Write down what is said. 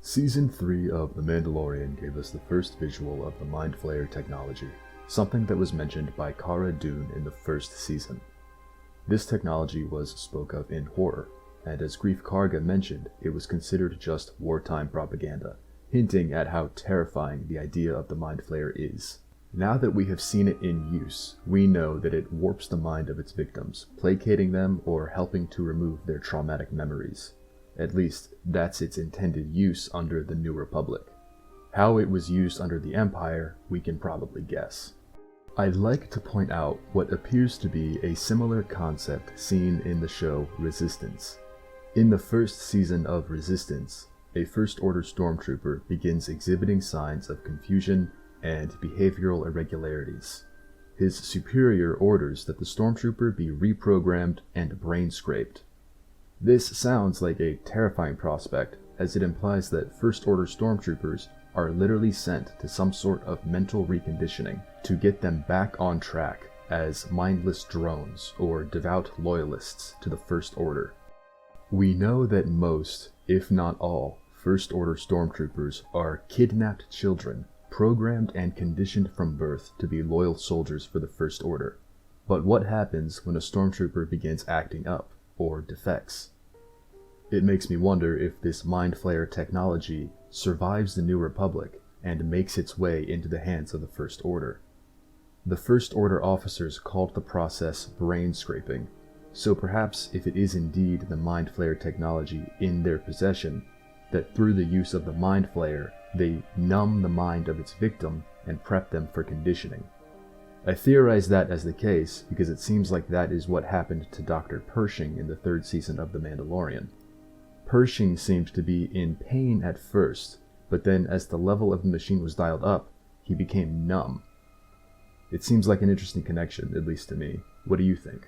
Season 3 of The Mandalorian gave us the first visual of the Mind Flayer technology, something that was mentioned by Cara Dune in the first season. This technology was spoke of in horror, and as Grief Karga mentioned, it was considered just wartime propaganda, hinting at how terrifying the idea of the Mind Flayer is. Now that we have seen it in use, we know that it warps the mind of its victims, placating them or helping to remove their traumatic memories. At least, that's its intended use under the New Republic. How it was used under the Empire, we can probably guess. I'd like to point out what appears to be a similar concept seen in the show Resistance. In the first season of Resistance, a First Order stormtrooper begins exhibiting signs of confusion and behavioral irregularities. His superior orders that the stormtrooper be reprogrammed and brain-scraped. This sounds like a terrifying prospect, as it implies that First Order stormtroopers are literally sent to some sort of mental reconditioning to get them back on track as mindless drones or devout loyalists to the First Order. We know that most, if not all, First Order stormtroopers are kidnapped children, programmed and conditioned from birth to be loyal soldiers for the First Order. But what happens when a stormtrooper begins acting up, or defects? It makes me wonder if this Mind Flayer technology survives the New Republic and makes its way into the hands of the First Order. The First Order officers called the process brain scraping, so perhaps if it is indeed the Mind Flayer technology in their possession, that through the use of the Mind Flayer, they numb the mind of its victim and prep them for conditioning. I theorize that as the case because it seems like that is what happened to Dr. Pershing in the third season of The Mandalorian. Pershing seemed to be in pain at first, but then as the level of the machine was dialed up, he became numb. It seems like an interesting connection, at least to me. What do you think?